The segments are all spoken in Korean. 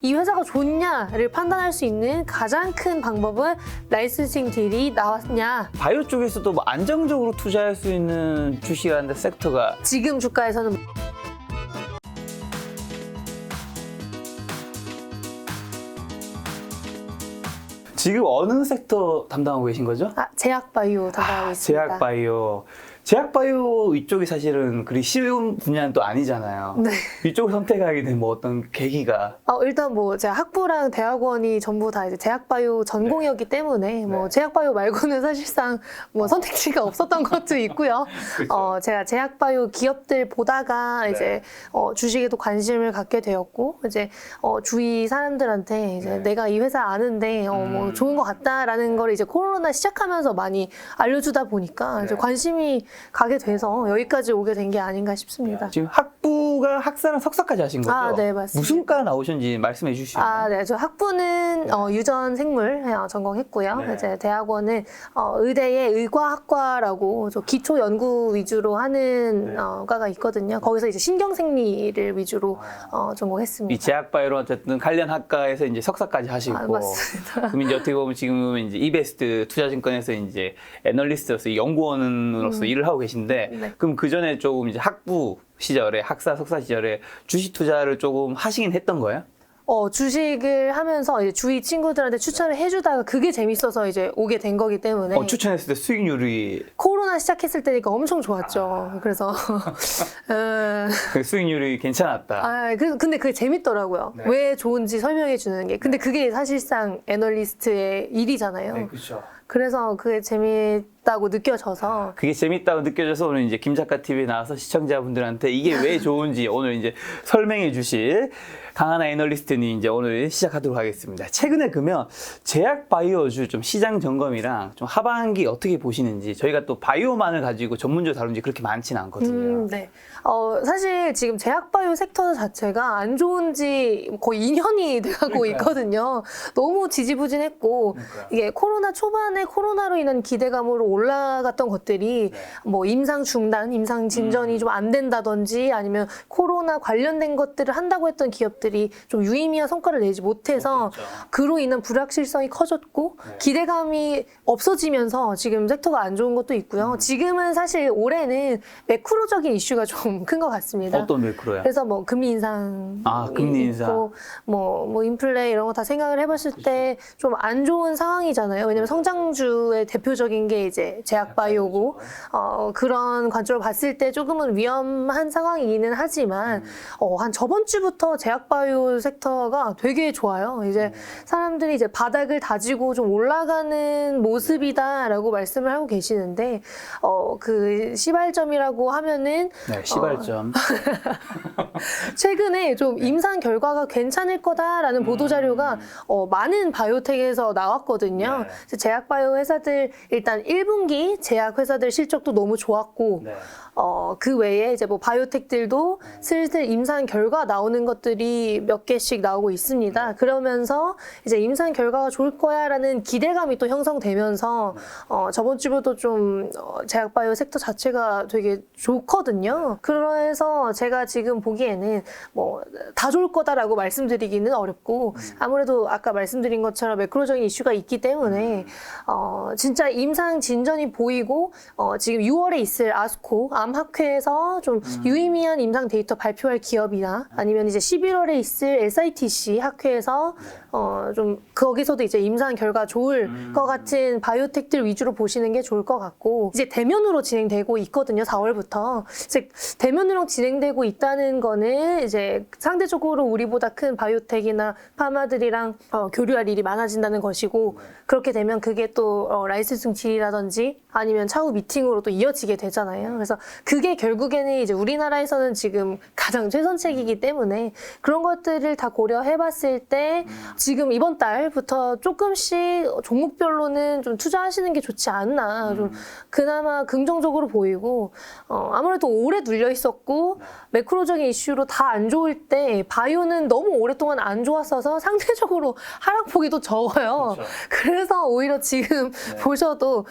이 회사가 좋냐를 판단할 수 있는 가장 큰 방법은 라이선싱 딜이 나왔냐. 바이오 쪽에서도 뭐 안정적으로 투자할 수 있는 주식이라는 섹터가 지금 주가에서는 지금 어느 섹터 담당하고 계신 거죠? 제약바이오 담당하고 있습니다. 제약바이오. 제약바이오 이쪽이 사실은 그리 쉬운 분야는 또 아니잖아요. 네. 이쪽을 선택하게 된 뭐 어떤 계기가? 일단 뭐 제가 학부랑 대학원이 전부 다 이제 제약바이오 전공이었기 때문에 뭐 제약바이오 말고는 사실상 뭐 선택지가 없었던 것도 있고요. 그렇죠. 제가 제약바이오 기업들 보다가 이제 주식에도 관심을 갖게 되었고 이제 주위 사람들한테 이제 내가 이 회사 아는데 뭐 좋은 것 같다라는 걸 이제 코로나 시작하면서 많이 알려주다 보니까 이제 관심이 가게 돼서 여기까지 오게 된 게 아닌가 싶습니다. 지금 학부가 학사랑 석사까지 하신 거죠? 네, 맞습니다. 무슨 과 나오셨는지 말씀해 주시면. 네. 저 학부는 유전 생물 전공했고요. 네. 이제 대학원은 의대의 의과학과라고 저 기초 연구 위주로 하는 과가 있거든요. 거기서 이제 신경생리를 위주로 전공했습니다. 이 제약바이오로 어쨌든 관련 학과에서 이제 석사까지 하시고. 맞습니다. 그럼 이제 어떻게 보면 지금은 이제 이베스트 투자증권에서 이제 애널리스트로서 연구원으로서 일을 하고 계신데, 네. 그럼 그 전에 조금 이제 학부 시절에 학사 석사 시절에 주식 투자를 조금 하시긴 했던 거예요? 주식을 하면서 이제 주위 친구들한테 추천을 해주다가 그게 재밌어서 이제 오게 된 거기 때문에 추천했을 때 수익률이 코로나 시작했을 때니까 엄청 좋았죠. 그래서 그 수익률이 괜찮았다. 근데 그게 재밌더라고요. 네. 왜 좋은지 설명해 주는 게. 근데 그게 사실상 애널리스트의 일이잖아요. 그렇죠. 그래서 그게 재밌다고 느껴져서 그게 재밌다고 느껴져서 오늘 이제 김작가 TV에 나와서 시청자분들한테 이게 왜 좋은지 오늘 이제 설명해 주실 강하나 애널리스트님 이제 오늘 시작하도록 하겠습니다. 최근에 그러면 제약 바이오주 좀 시장 점검이랑 좀 하반기 어떻게 보시는지, 저희가 또 바이오만을 가지고 전문적으로 다룬 지 그렇게 많지는 않거든요. 네. 사실 지금 제약바이오 섹터 자체가 안 좋은 지 거의 2년이 돼가고 있거든요. 너무 지지부진했고, 이게 코로나 초반에 코로나로 인한 기대감으로 올라갔던 것들이 뭐 임상 중단, 임상 진전이 좀 안 된다든지 아니면 코로나 관련된 것들을 한다고 했던 기업들이 좀 유의미한 성과를 내지 못해서 그로 인한 불확실성이 커졌고 기대감이 없어지면서 지금 섹터가 안 좋은 것도 있고요. 지금은 사실 올해는 매크로적인 이슈가 좀 큰 것 같습니다. 어떤 매크로야? 그래서 뭐 금리 인상, 금리 인상. 있고 뭐 인플레 이런 거 다 생각을 해봤을 때 좀 안 좋은 상황이잖아요. 왜냐면 성장주의 대표적인 게 이제 제약바이오고 그런 관점으로 봤을 때 조금은 위험한 상황이기는 하지만 한 저번 주부터 제약바이오 섹터가 되게 좋아요. 이제 사람들이 이제 바닥을 다지고 좀 올라가는 모습이다라고 말씀을 하고 계시는데 그 시발점이라고 하면은 네, 시발점. 최근에 좀 임상 결과가 괜찮을 거다라는 보도 자료가 많은 바이오텍에서 나왔거든요. 제약 바이오 회사들 일단 1분기 제약 회사들 실적도 너무 좋았고 그 외에 이제 뭐 바이오텍들도 슬슬 임상 결과 나오는 것들이 몇 개씩 나오고 있습니다. 그러면서 이제 임상 결과가 좋을 거야라는 기대감이 또 형성되면서 저번 주부터 좀 제약 바이오 섹터 자체가 되게 좋거든요. 그래서 제가 지금 보기에는 뭐 다 좋을 거다라고 말씀드리기는 어렵고 아무래도 아까 말씀드린 것처럼 매크로적인 이슈가 있기 때문에 진짜 임상 진전이 보이고 지금 6월에 있을 아스코 암학회에서 좀 유의미한 임상 데이터 발표할 기업이나 아니면 이제 11월에 있을 SITC 학회에서 좀 거기서도 이제 임상 결과 좋을 것 같은 바이오텍들 위주로 보시는 게 좋을 것 같고, 이제 대면으로 진행되고 있거든요. 4월부터. 이제 대면으로 진행되고 있다는 거는 이제 상대적으로 우리보다 큰 바이오텍이나 파마들이랑 교류할 일이 많아진다는 것이고, 그렇게 되면 그게 또 라이선싱 딜이라든지 아니면 차후 미팅으로 또 이어지게 되잖아요. 그래서 그게 결국에는 이제 우리나라에서는 지금 가장 최선책이기 때문에 그런 것들을 다 고려해봤을 때 지금 이번 달부터 조금씩 종목별로는 좀 투자하시는 게 좋지 않나, 좀 그나마 긍정적으로 보이고, 아무래도 오래 눌려 있었고 매크로적인 이슈로 다 안 좋을 때 바이오는 너무 오랫동안 안 좋았어서 상대적으로 하락폭이 또 적어요. 그래서 오히려 지금 보셔도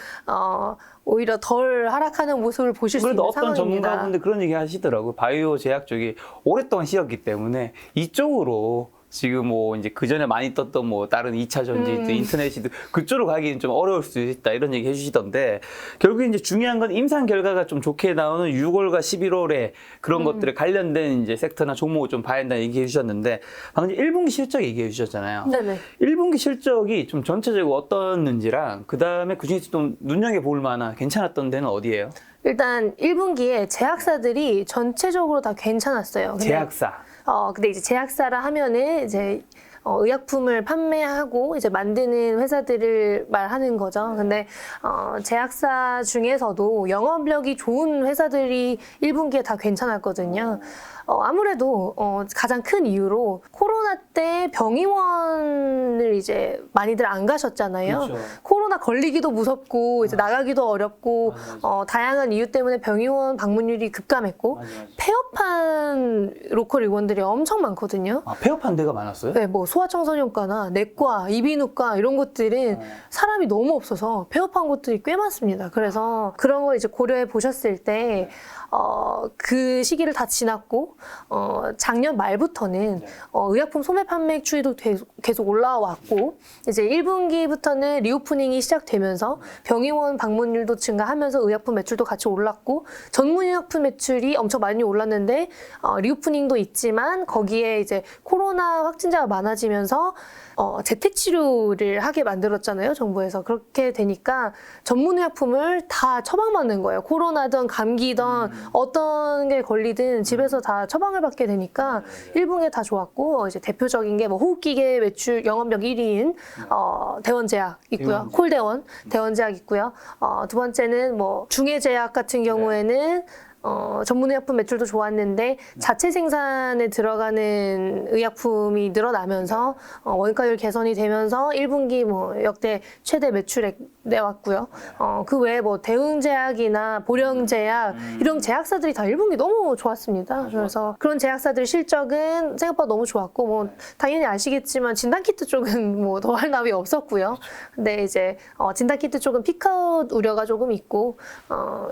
오히려 덜 하락하는 모습을 보실 수 있는 그래도 어떤 상황입니다. 전문가분들 그런 얘기 하시더라고요. 바이오 제약 쪽이 오랫동안 쉬었기 때문에 이쪽으로 지금 뭐 이제 그 전에 많이 떴던 뭐 다른 2차 전지, 인터넷이든 그쪽으로 가기는 좀 어려울 수 있다 이런 얘기 해주시던데 결국 이제 중요한 건 임상 결과가 좀 좋게 나오는 6월과 11월에 그런 것들에 관련된 이제 섹터나 종목을 좀 봐야 한다는 얘기해 주셨는데 방금 1분기 실적 얘기해 주셨잖아요. 네네. 1분기 실적이 좀 전체적으로 어떻는지랑 그 다음에 그중에서 좀 눈여겨볼 만한 괜찮았던 데는 어디예요? 일단 1분기에 제약사들이 전체적으로 다 괜찮았어요. 근데 이제 제약사라 하면은 이제 의약품을 판매하고 이제 만드는 회사들을 말하는 거죠. 근데 제약사 중에서도 영업력이 좋은 회사들이 1분기에 다 괜찮았거든요. 아무래도 가장 큰 이유로 코로나 때 병의원을 이제 많이들 안 가셨잖아요. 그렇죠. 코로나 걸리기도 무섭고 이제 나가기도 어렵고 다양한 이유 때문에 병의원 방문율이 급감했고 폐업한 로컬 의원들이 엄청 많거든요. 아, 폐업한 데가 많았어요? 네, 뭐 소아청소년과나 내과, 이비인후과 이런 곳들은 사람이 너무 없어서 폐업한 곳들이 꽤 많습니다. 그래서 그런 걸 이제 고려해 보셨을 때 그 시기를 다 지났고 작년 말부터는 의약품 소매 판매 추이도 계속 올라왔고 이제 1분기부터는 리오프닝이 시작되면서 병의원 방문율도 증가하면서 의약품 매출도 같이 올랐고 전문의약품 매출이 엄청 많이 올랐는데 리오프닝도 있지만 거기에 이제 코로나 확진자가 많아지면서 재택 치료를 하게 만들었잖아요, 정부에서. 그렇게 되니까 전문의약품을 다 처방받는 거예요. 코로나든 감기든 어떤 게 걸리든 집에서 다 처방을 받게 되니까 1분기에 다 좋았고 이제 대표적인 게 뭐 호흡기계 매출 영업력 1위인 대원제약 있고요. 콜대원, 대원제약 있고요. 두 번째는 뭐 중해제약 같은 경우에는 전문의약품 매출도 좋았는데 자체 생산에 들어가는 의약품이 늘어나면서 원가율 개선이 되면서 1분기 뭐 역대 최대 매출액 내왔고요. 그 외에 뭐 대웅제약이나 보령제약 이런 제약사들이 다 1분기 너무 좋았습니다. 그래서 그런 제약사들 실적은 생각보다 너무 좋았고 뭐 당연히 아시겠지만 진단키트 쪽은 뭐 더할 나위 없었고요. 근데 이제 진단키트 쪽은 피크아웃 우려가 조금 있고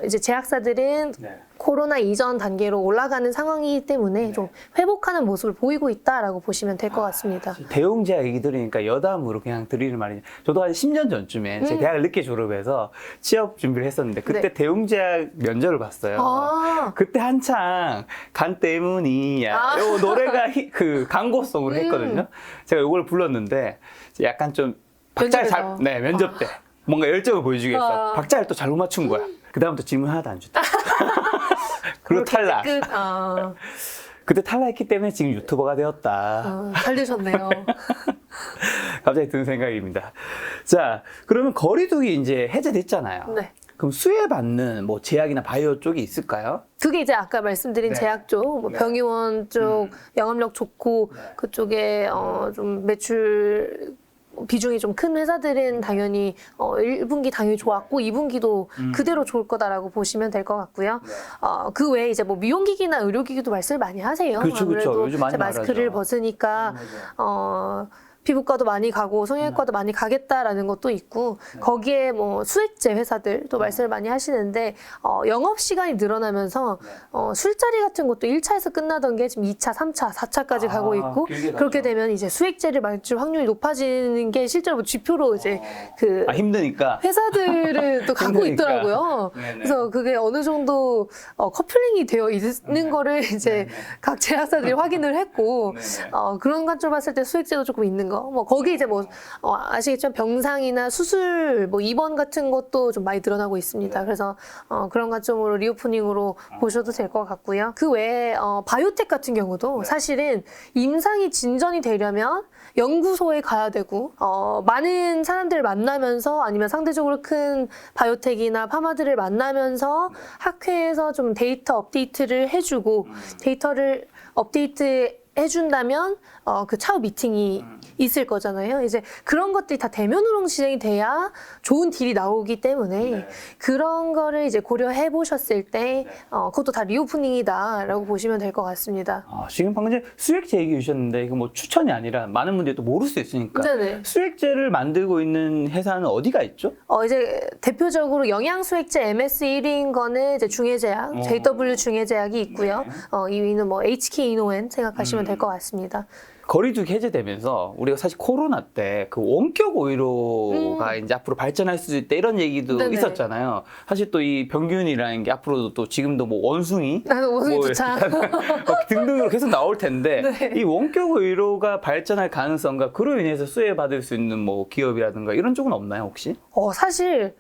이제 제약사들은 코로나 이전 단계로 올라가는 상황이기 때문에 좀 회복하는 모습을 보이고 있다라고 보시면 될 것 같습니다. 대웅제약 얘기 들으니까 여담으로 그냥 드리는 말이 저도 한 10년 전쯤에 제 대학을 늦게 졸업해서 취업 준비를 했었는데 그때 대웅제약 면접을 봤어요. 그때 한창 간 때문이야 요 노래가 그 광고송으로 했거든요. 제가 요걸 불렀는데 약간 좀 박자를 면접 때 뭔가 열정을 보여주기 위해서 박자를 또 잘못 맞춘 거야. 그 다음부터 질문 하나도 안 줬다. 그리고 탈락. 그때 탈락했기 때문에 지금 유튜버가 되었다. 잘 되셨네요. 갑자기 드는 생각입니다. 자, 그러면 거리두기 이제 해제됐잖아요. 네. 그럼 수혜받는 뭐 제약이나 바이오 쪽이 있을까요? 그게 이제 아까 말씀드린 제약 쪽, 뭐 병의원 쪽 영업력 좋고 그쪽에 좀 매출 비중이 좀 큰 회사들은 당연히 1분기 당연히 좋았고 2분기도 그대로 좋을 거다라고 보시면 될 것 같고요. 그 외에 이제 뭐 미용기기나 의료기기도 말씀을 많이 하세요. 그렇죠, 그렇죠. 요즘 많이 마스크를 말하죠. 벗으니까 피부과도 많이 가고 성형외과도 많이 가겠다라는 것도 있고 거기에 뭐 수액제 회사들도 말씀을 많이 하시는데 영업 시간이 늘어나면서 술자리 같은 것도 1차에서 끝나던 게 지금 2차, 3차, 4차까지 가고 있고 그렇게 되면 이제 수액제를 맞출 확률이 높아지는 게 실제로 지표로 이제 그 힘드니까 회사들을 또 갖고 있더라고요. 그래서 그게 어느 정도 커플링이 되어 있는 거를 이제 각 제약사들이 확인을 했고 그런 관점으로 봤을 때 수액제도 조금 있는 거. 뭐 거기 이제 뭐 아시겠지만 병상이나 수술 뭐 입원 같은 것도 좀 많이 늘어나고 있습니다. 그래서 그런 관점으로 리오프닝으로 보셔도 될 것 같고요. 그 외에 바이오텍 같은 경우도 사실은 임상이 진전이 되려면 연구소에 가야 되고 많은 사람들을 만나면서 아니면 상대적으로 큰 바이오텍이나 파마들을 만나면서 학회에서 좀 데이터 업데이트를 해주고 데이터를 업데이트 해준다면 그 차후 미팅이 있을 거잖아요. 이제 그런 것들이 다 대면으로 진행이 돼야 좋은 딜이 나오기 때문에 그런 거를 이제 고려해 보셨을 때 그것도 다 리오프닝이다라고 보시면 될 것 같습니다. 지금 방금 전에 수액제 얘기해 주셨는데 이거 뭐 추천이 아니라 많은 분들이 또 모를 수 있으니까 수액제를 만들고 있는 회사는 어디가 있죠? 이제 대표적으로 영양수액제 MS 1위인 거는 이제 중해제약, JW 중해제약이 있고요. 2위는 뭐 HK 이노엔 생각하시면 될 것 같습니다. 거리두기 해제되면서 우리가 사실 코로나 때 그 원격 의료가 이제 앞으로 발전할 수도 있다 이런 얘기도 네네. 있었잖아요. 사실 또 이 병균이라는 게 앞으로도 또 지금도 뭐 원숭이 나는 원숭이 뭐 쫓아. 등등으로 계속 나올 텐데 네. 이 원격 의료가 발전할 가능성과 그로 인해서 수혜받을 수 있는 뭐 기업이라든가 이런 쪽은 없나요 혹시? 사실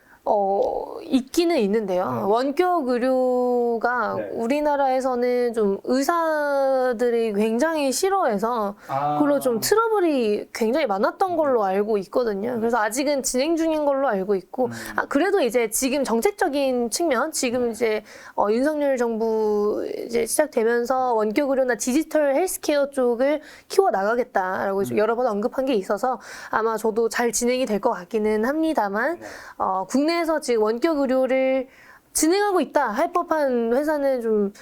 있기는 있는데요. 원격 의료가 네. 우리나라에서는 좀 의사들이 굉장히 싫어해서 그걸로 좀 트러블이 굉장히 많았던 걸로 알고 있거든요. 그래서 아직은 진행 중인 걸로 알고 있고, 그래도 이제 지금 정책적인 측면, 지금 이제 윤석열 정부 이제 시작되면서 원격 의료나 디지털 헬스케어 쪽을 키워 나가겠다라고 여러 번 언급한 게 있어서 아마 저도 잘 진행이 될 것 같기는 합니다만, 국내에서 지금 원격 의료를 진행하고 있다 할 법한 회사는 좀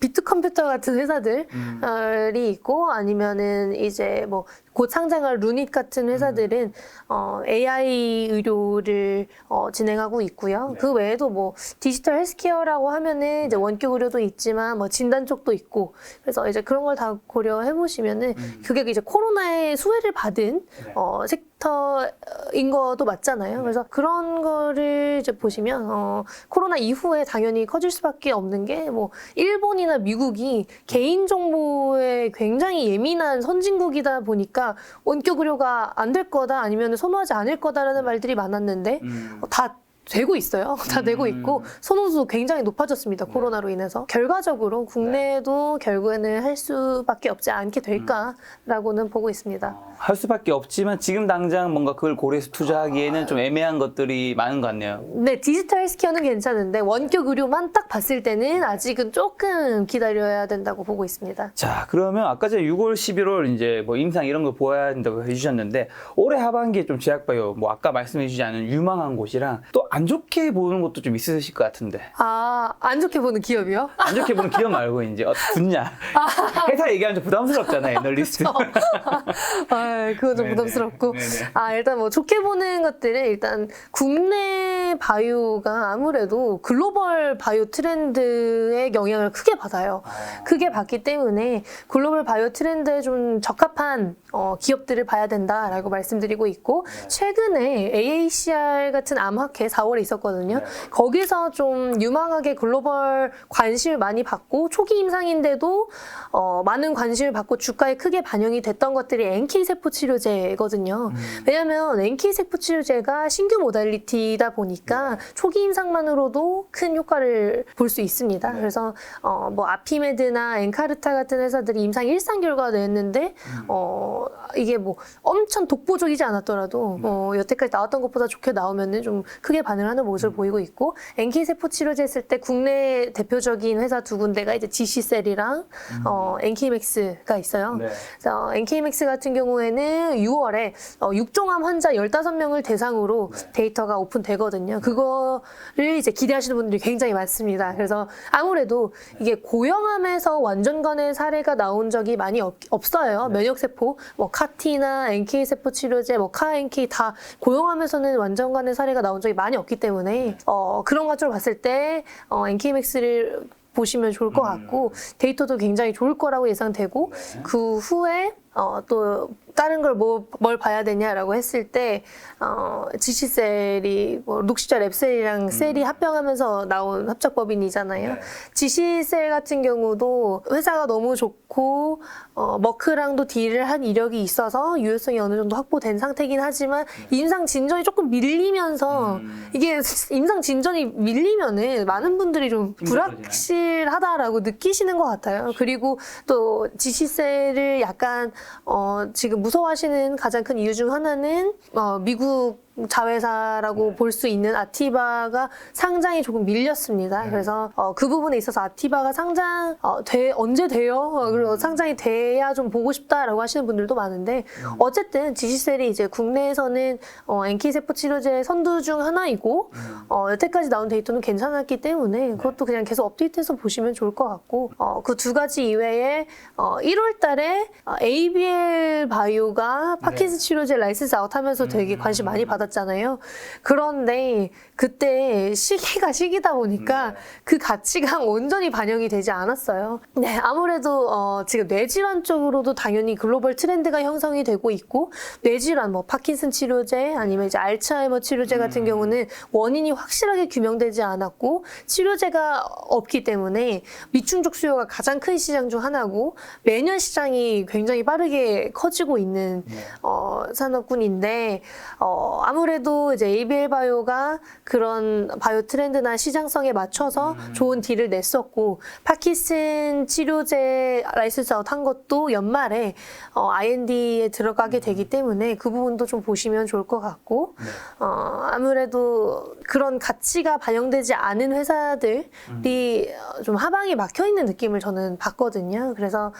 비트컴퓨터 같은 회사들이 있고 아니면은 이제 뭐 곧 상장할 루닛 같은 회사들은 AI 의료를 진행하고 있고요. 네. 그 외에도 뭐 디지털 헬스케어라고 하면은 이제 원격 의료도 있지만 뭐 진단 쪽도 있고 그래서 이제 그런 걸 다 고려해 보시면은 그게 이제 코로나의 수혜를 받은 네. 섹터인 것도 맞잖아요. 그래서 그런 거를 이제 보시면 코로나 이후에 당연히 커질 수밖에 없는 게 뭐 일본이나 미국이 개인 정보에 굉장히 예민한 선진국이다 보니까 원격 의료가 안 될 거다 아니면 선호하지 않을 거다라는 말들이 많았는데 다 되고 있어요. 다 되고 있고 선호도 굉장히 높아졌습니다. 코로나로 인해서. 결과적으로 국내에도 결국에는 할 수밖에 없지 않게 될까라고는 보고 있습니다. 할 수밖에 없지만 지금 당장 뭔가 그걸 고려해서 투자하기에는 좀 애매한 것들이 많은 것 같네요. 네, 디지털 헬스케어는 괜찮은데 원격 의료만 딱 봤을 때는 아직은 조금 기다려야 된다고 보고 있습니다. 자, 그러면 아까 전에 6월, 11월 이제 뭐 임상 이런 거 보아야 된다고 해주셨는데 올해 하반기에 좀 제약바이오 뭐 아까 말씀해주지 않은 유망한 곳이랑 또 안 좋게 보는 것도 좀 있으실 것 같은데. 안 좋게 보는 기업이요? 안 좋게 보는 기업 말고 이제 분야. 회사 얘기하면 좀 부담스럽잖아요, 애널리스트. 그거 좀 네네. 부담스럽고. 네네. 일단 뭐 좋게 보는 것들은 일단 국내 바이오가 아무래도 글로벌 바이오 트렌드의 영향을 크게 받아요. 크게 받기 때문에 글로벌 바이오 트렌드에 좀 적합한 기업들을 봐야 된다라고 말씀드리고 있고 최근에 AACR 같은 암학회 4월에 있었거든요. 네. 거기서 좀 유망하게 글로벌 관심을 많이 받고 초기 임상인데도 많은 관심을 받고 주가에 크게 반영이 됐던 것들이 NK세포 치료제거든요. 왜냐하면 NK세포 치료제가 신규 모달리티다 보니까 초기 임상만으로도 큰 효과를 볼 수 있습니다. 그래서 뭐 아피메드나 엔카르타 같은 회사들이 임상 1상 결과가 냈는데 이게 뭐 엄청 독보적이지 않았더라도 여태까지 나왔던 것보다 좋게 나오면은 좀 크게 반응하는 모습을 보이고 있고 NK세포 치료제 했을 때 국내 대표적인 회사 두 군데가 이제 GC셀이랑 NK맥스가 있어요. 네. 그래서 NK맥스 같은 경우에는 6월에 육종암 환자 15명을 대상으로 데이터가 오픈되거든요. 그거를 이제 기대하시는 분들이 굉장히 많습니다. 그래서 아무래도 이게 고형암에서 완전간의 사례가 나온 적이 많이 없어요. 면역세포, 뭐 카티나 NK세포 치료제, 뭐 카NK 다 고형암에서는 완전간의 사례가 나온 적이 많이 없기 때문에 그런 것들을 봤을 때 NK맥스를 보시면 좋을 것 같고 데이터도 굉장히 좋을 거라고 예상되고 그 후에 또 다른 걸 뭘 봐야 되냐라고 했을 때 GC셀이 뭐 룩시자 랩셀이랑 셀이 합병하면서 나온 합작법인이잖아요. GC셀 같은 경우도 회사가 너무 좋고 머크랑도 딜을 한 이력이 있어서 유효성이 어느 정도 확보된 상태긴 하지만 임상 진전이 조금 밀리면서 이게 임상 진전이 밀리면은 많은 분들이 좀 불확실하다라고 느끼시는 것 같아요. 그리고 또 GC셀을 약간 지금 무서워하시는 가장 큰 이유 중 하나는 미국 자회사라고 볼 수 있는 아티바가 상장이 조금 밀렸습니다. 그래서 그 부분에 있어서 아티바가 상장 언제 돼요? 그리고 상장이 돼야 좀 보고 싶다라고 하시는 분들도 많은데 어쨌든 GC셀이 이제 국내에서는 NK세포 치료제 선두 중 하나이고 여태까지 나온 데이터는 괜찮았기 때문에 그것도 그냥 계속 업데이트해서 보시면 좋을 것 같고 그 두 가지 이외에 1월 달에 ABL 바이오가 파킨슨 치료제 라이센스 아웃하면서 되게 관심 많이 받았어요. 받았잖아요. 그런데 그때 시기가 시기다 보니까 그 가치가 온전히 반영이 되지 않았어요. 네, 아무래도 지금 뇌질환 쪽으로도 당연히 글로벌 트렌드가 형성이 되고 있고, 뇌질환, 뭐 파킨슨 치료제 아니면 이제 알츠하이머 치료제 같은 경우는 원인이 확실하게 규명되지 않았고 치료제가 없기 때문에 미충족 수요가 가장 큰 시장 중 하나고, 매년 시장이 굉장히 빠르게 커지고 있는 산업군인데, 아무래도 이제 ABL 바이오가 그런 바이오 트렌드나 시장성에 맞춰서 좋은 딜을 냈었고, 파킨슨 치료제 라이센스 아웃 한 것도 연말에 IND에 들어가게 되기 때문에 그 부분도 좀 보시면 좋을 것 같고, 아무래도 그런 가치가 반영되지 않은 회사들이 좀 하방이 막혀 있는 느낌을 저는 받거든요. 그래서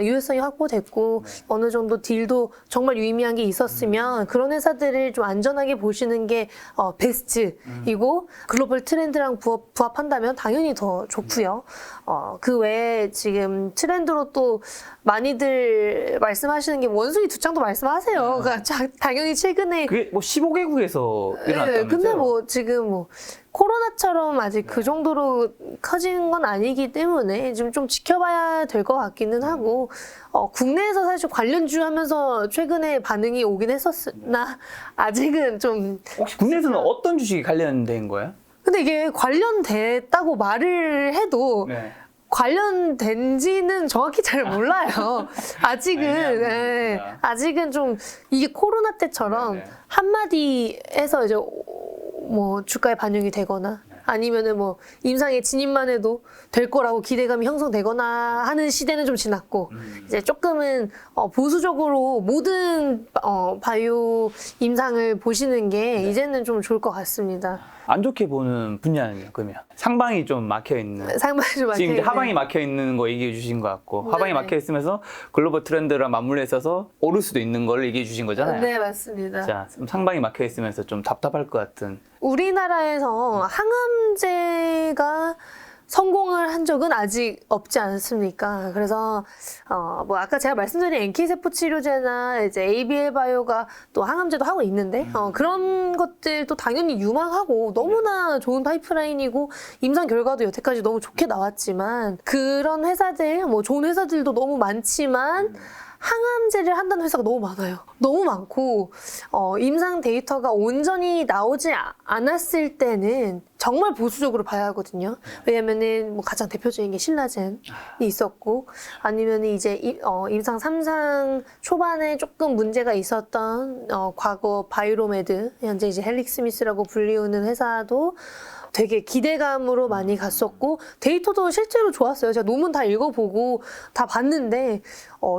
유효성이 확보됐고 어느 정도 딜도 정말 유의미한 게 있었으면 그런 회사들을 좀 안전하게 보시는 게 베스트이고, 글로벌 트렌드랑 부합한다면 당연히 더 좋고요. 그 외에 지금 트렌드로 또 많이들 말씀하시는 게 원숭이 두 짱도 말씀하세요. 그러니까 당연히 최근에 그게 뭐 15개국에서 일어났다면서요? 네, 근데 뭐 지금 뭐 코로나처럼 아직 그 정도로 커진 건 아니기 때문에 좀 지켜봐야 될 것 같기는 하고, 국내에서 사실 관련주 하면서 최근에 반응이 오긴 했었으나 아직은 좀. 혹시 국내에서는 어떤 주식이 관련된 거예요? 근데 이게 관련됐다고 말을 해도 네. 관련된지는 정확히 잘 몰라요. 아직은 아직은 좀 이게 코로나 때처럼 한마디에서 이제 뭐 주가에 반영이 되거나 아니면은 뭐 임상에 진입만 해도 될 거라고 기대감이 형성되거나 하는 시대는 좀 지났고, 이제 조금은 보수적으로 모든 바이오 임상을 보시는 게 이제는 좀 좋을 것 같습니다. 안 좋게 보는 분야는요, 그러면? 상방이 좀 막혀 있는. 상방이 좀 막혀 지금 이제 있는. 하방이 막혀 있는 거 얘기해 주신 것 같고, 네. 하방이 막혀 있으면서 글로벌 트렌드랑 맞물려 있어서 오를 수도 있는 걸 얘기해 주신 거잖아요. 네, 맞습니다. 자, 상방이 막혀 있으면서 좀 답답할 것 같은. 우리나라에서 항암제가 성공을 한 적은 아직 없지 않습니까? 그래서 뭐 아까 제가 말씀드린 NK세포 치료제나 이제 ABL 바이오가 또 항암제도 하고 있는데 그런 것들도 당연히 유망하고 너무나 좋은 파이프라인이고 임상 결과도 여태까지 너무 좋게 나왔지만, 그런 회사들, 뭐 좋은 회사들도 너무 많지만 항암제를 한다는 회사가 너무 많아요. 너무 많고, 임상 데이터가 온전히 나오지 않았을 때는 정말 보수적으로 봐야 하거든요. 왜냐면은 뭐 가장 대표적인 게 신라젠이 있었고, 아니면 이제 임상 3상 초반에 조금 문제가 있었던 과거 바이로메드, 현재 이제 헬릭스미스라고 불리우는 회사도 되게 기대감으로 많이 갔었고, 데이터도 실제로 좋았어요. 제가 논문 다 읽어보고 다 봤는데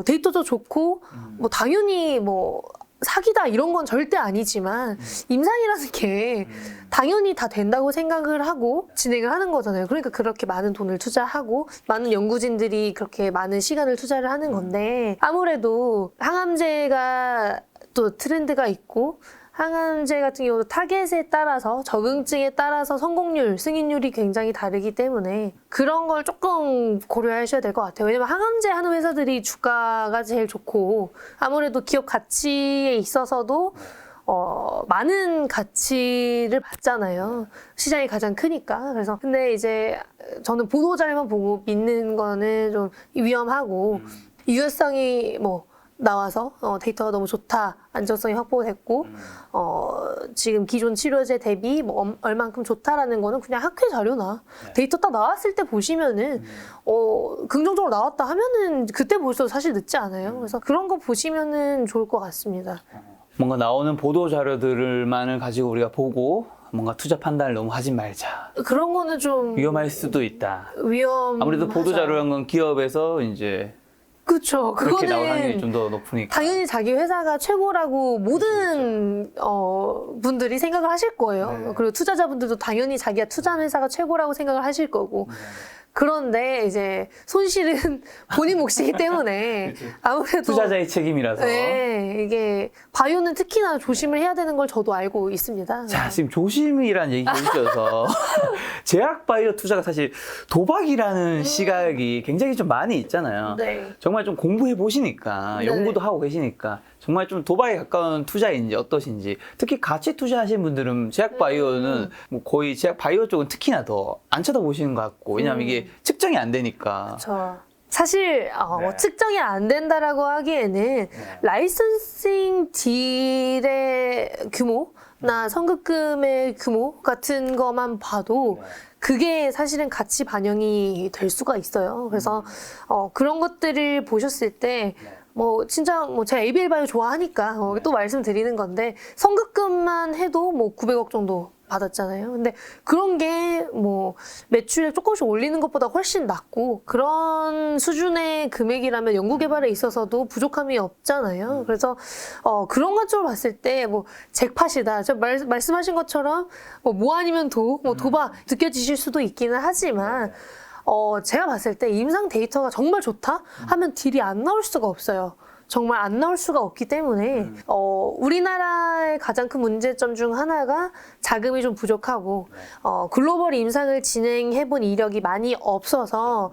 데이터도 좋고, 뭐 당연히 뭐 사기다 이런 건 절대 아니지만 임상이라는 게 당연히 다 된다고 생각을 하고 진행을 하는 거잖아요. 그러니까 그렇게 많은 돈을 투자하고 많은 연구진들이 그렇게 많은 시간을 투자를 하는 건데, 아무래도 항암제가 또 트렌드가 있고, 항암제 같은 경우도 타겟에 따라서, 적응증에 따라서 성공률, 승인율이 굉장히 다르기 때문에 그런 걸 조금 고려하셔야 될 것 같아요. 왜냐면 항암제 하는 회사들이 주가가 제일 좋고, 아무래도 기업 가치에 있어서도 많은 가치를 받잖아요. 시장이 가장 크니까. 그래서 근데 이제 저는 보도자료만 보고 믿는 거는 좀 위험하고, 유효성이 뭐 나와서 데이터가 너무 좋다, 안정성이 확보됐고 지금 기존 치료제 대비 뭐 얼만큼 좋다라는 거는 그냥 학회 자료나 데이터 딱 나왔을 때 보시면은 긍정적으로 나왔다 하면은 그때 보셔도 사실 늦지 않아요. 그래서 그런 거 보시면은 좋을 것 같습니다. 뭔가 나오는 보도 자료들만을 가지고 우리가 보고 뭔가 투자 판단을 너무 하지 말자. 그런 거는 좀 위험할 수도 있다. 위험. 아무래도 보도 자료란 건 기업에서 이제 그렇죠. 그렇게 나올 확률이 그거는 좀 더 높으니까. 당연히 자기 회사가 최고라고 모든 분들이 생각을 하실 거예요. 네. 그리고 투자자분들도 당연히 자기가 투자한 회사가 최고라고 생각을 하실 거고. 그런데 이제 손실은 본인 몫이기 때문에 아무래도 투자자의 책임이라서. 네, 이게 바이오는 특히나 조심을 해야 되는 걸 저도 알고 있습니다. 자, 지금 조심이라는 얘기가 있어서 제약 바이오 투자가 사실 도박이라는 시각이 굉장히 좀 많이 있잖아요. 네. 정말 좀 공부해 보시니까, 네. 연구도 하고 계시니까 정말 좀 도박에 가까운 투자인지 어떠신지, 특히 같이 투자하신 분들은 제약 바이오는 뭐 거의 제약 바이오 쪽은 특히나 더 안 쳐다보시는 것 같고, 왜냐하면 이게 측정이 안 되니까. 그렇죠. 사실 뭐 측정이 안 된다라고 하기에는 라이선싱 딜의 규모나 선급금의 규모 같은 것만 봐도 그게 사실은 같이 반영이 될 수가 있어요. 그래서 그런 것들을 보셨을 때 뭐 진짜 뭐 제가 ABL 바이오 좋아하니까 또 말씀드리는 건데, 선급금만 해도 뭐 900억 정도 받았잖아요. 근데 그런 게 뭐 매출액 조금씩 올리는 것보다 훨씬 낮고, 그런 수준의 금액이라면 연구개발에 있어서도 부족함이 없잖아요. 그래서 그런 관점으로 봤을 때 뭐 잭팟이다, 말씀하신 것처럼 뭐 아니면 뭐 도박 느껴지실 수도 있기는 하지만, 제가 봤을 때 임상 데이터가 정말 좋다 하면 딜이 안 나올 수가 없어요. 정말 안 나올 수가 없기 때문에 우리나라의 가장 큰 문제점 중 하나가 자금이 좀 부족하고 글로벌 임상을 진행해본 이력이 많이 없어서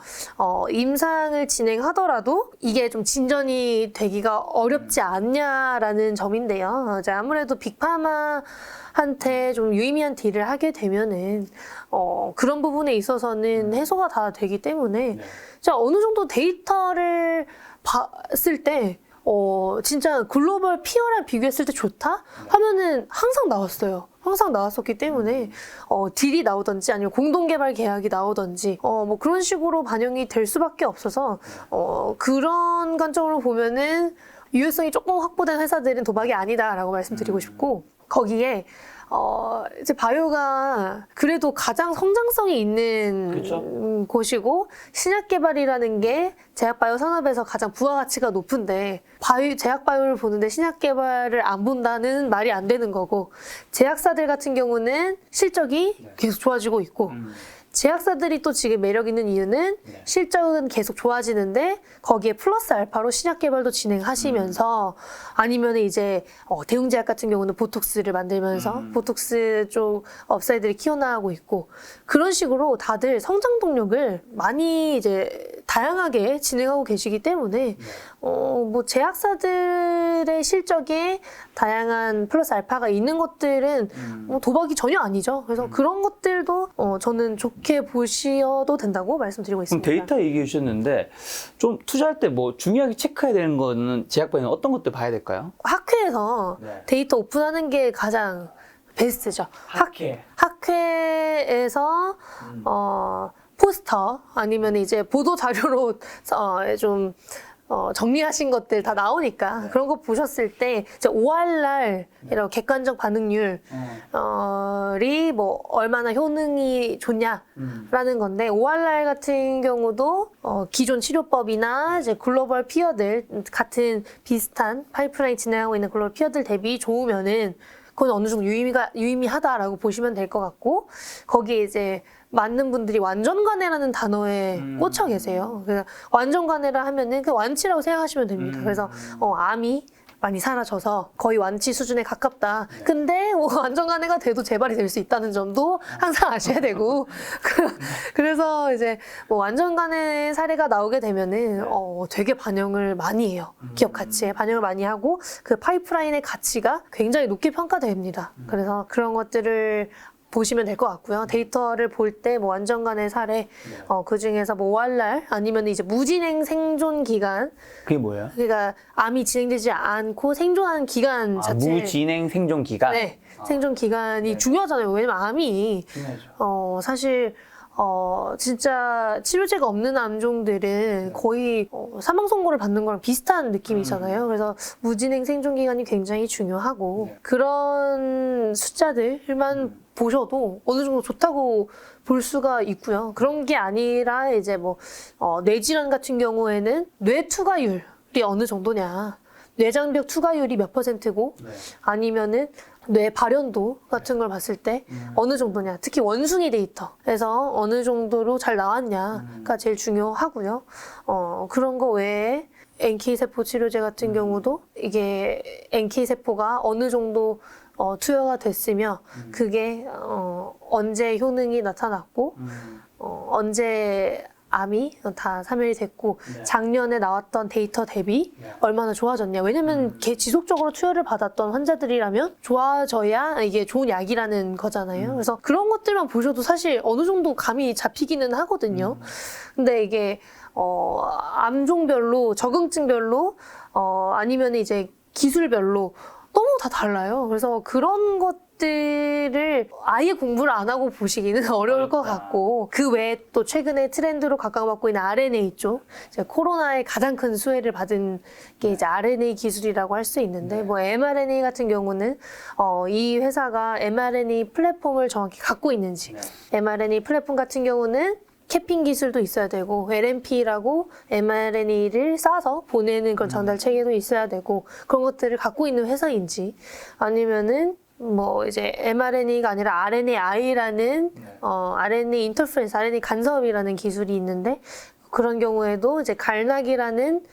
임상을 진행하더라도 이게 좀 진전이 되기가 어렵지 않냐라는 점인데요. 이제 아무래도 빅파마한테 좀 유의미한 딜을 하게 되면은 그런 부분에 있어서는 해소가 다 되기 때문에 자, 어느 정도 데이터를 봤을 때 진짜 글로벌 피어랑 비교했을 때 좋다? 하면은 항상 나왔어요. 항상 나왔었기 때문에 딜이 나오든지 아니면 공동개발 계약이 나오든지 뭐 그런 식으로 반영이 될 수밖에 없어서 그런 관점으로 보면은 유효성이 조금 확보된 회사들은 도박이 아니다라고 말씀드리고 싶고, 거기에 이제 바이오가 그래도 가장 성장성이 있는 그쵸? 곳이고, 신약 개발이라는 게 제약 바이오 산업에서 가장 부가가치가 높은데, 제약 바이오를 보는데 신약 개발을 안 본다는 말이 안 되는 거고, 제약사들 같은 경우는 실적이 계속 좋아지고 있고, 제약사들이 또 지금 매력 있는 이유는 실적은 계속 좋아지는데 거기에 플러스 알파로 신약 개발도 진행하시면서, 아니면 이제 대웅제약 같은 경우는 보톡스를 만들면서 보톡스 쪽 업사이드를 키워나가고 있고, 그런 식으로 다들 성장 동력을 많이 이제 다양하게 진행하고 계시기 때문에 뭐 제약사들의 실적에 다양한 플러스 알파가 있는 것들은 뭐 도박이 전혀 아니죠. 그래서 그런 것들도 저는 좋게 보셔도 된다고 말씀드리고 그럼 있습니다. 데이터 얘기해 주셨는데, 좀 투자할 때 뭐 중요하게 체크해야 되는 거는 제약 바이오는 어떤 것들 봐야 될까요? 학회에서 데이터 오픈하는 게 가장 베스트죠. 학회에서 포스터 아니면 이제 보도 자료로 좀 정리하신 것들 다 나오니까 그런 거 보셨을 때 이제 5월날 이런 객관적 반응률이 뭐 얼마나 효능이 좋냐라는 건데, 5월날 같은 경우도 기존 치료법이나 이제 글로벌 피어들 같은 비슷한 파이프라인 진행하고 있는 글로벌 피어들 대비 좋으면은 그건 어느 정도 유의미하다라고 보시면 될 것 같고, 거기에 이제 맞는 분들이 완전관해라는 단어에 꽂혀 계세요. 그래서 완전관해라 하면은 그 완치라고 생각하시면 됩니다. 그래서 암이 많이 사라져서 거의 완치 수준에 가깝다. 근데 완전관해가 돼도 재발이 될 수 있다는 점도 항상 아셔야 되고, 그래서 이제 뭐 완전관해 사례가 나오게 되면은 되게 반영을 많이 해요. 기업 가치에 반영을 많이 하고 그 파이프라인의 가치가 굉장히 높게 평가됩니다. 그래서 그런 것들을 보시면 될 것 같고요. 데이터를 볼 때 뭐 완전간의 사례, 그 중에서 뭐 5월날 아니면 이제 무진행 생존 기간. 그게 뭐예요? 그러니까 암이 진행되지 않고 생존하는 기간 자체. 무진행 생존 기간? 네. 생존 기간이 중요하잖아요. 왜냐면 암이 사실 진짜 치료제가 없는 암종들은 거의 사망 선고를 받는 거랑 비슷한 느낌이잖아요. 그래서 무진행 생존 기간이 굉장히 중요하고, 그런 숫자들만 보셔도 어느 정도 좋다고 볼 수가 있고요. 그런 게 아니라 이제 뭐 뇌질환 같은 경우에는 뇌 투과율이 어느 정도냐, 뇌장벽 투과율이 몇 %고 아니면은 뇌 발현도 같은 걸 봤을 때 어느 정도냐, 특히 원숭이 데이터에서 어느 정도로 잘 나왔냐가 제일 중요하고요. 그런 거 외에 NK세포 치료제 같은 경우도 이게 NK세포가 어느 정도 투여가 됐으며 그게 언제 효능이 나타났고 언제 암이 다 사멸이 됐고 작년에 나왔던 데이터 대비 얼마나 좋아졌냐. 왜냐면 지속적으로 투여를 받았던 환자들이라면 좋아져야 이게 좋은 약이라는 거잖아요. 그래서 그런 것들만 보셔도 사실 어느 정도 감이 잡히기는 하거든요. 근데 이게 암종별로, 적응증별로, 아니면 이제 기술별로 너무 다 달라요. 그래서 그런 것들을 아예 공부를 안 하고 보시기는 어려울 것 같고, 그 외에 또 최근에 트렌드로 각광받고 있는 RNA 쪽, 이제 코로나에 가장 큰 수혜를 받은 게 이제 RNA 기술이라고 할 수 있는데, 뭐 mRNA 같은 경우는 이 회사가 mRNA 플랫폼을 정확히 갖고 있는지, mRNA 플랫폼 같은 경우는 캐핑 기술도 있어야 되고 LNP라고 mRNA를 싸서 보내는 그런 전달 체계도 있어야 되고 그런 것들을 갖고 있는 회사인지 아니면은 뭐 이제 mRNA가 아니라 RNAi라는 RNA 인터페런스, RNA 간섭이라는 기술이 있는데 그런 경우에도 이제 갈락이라는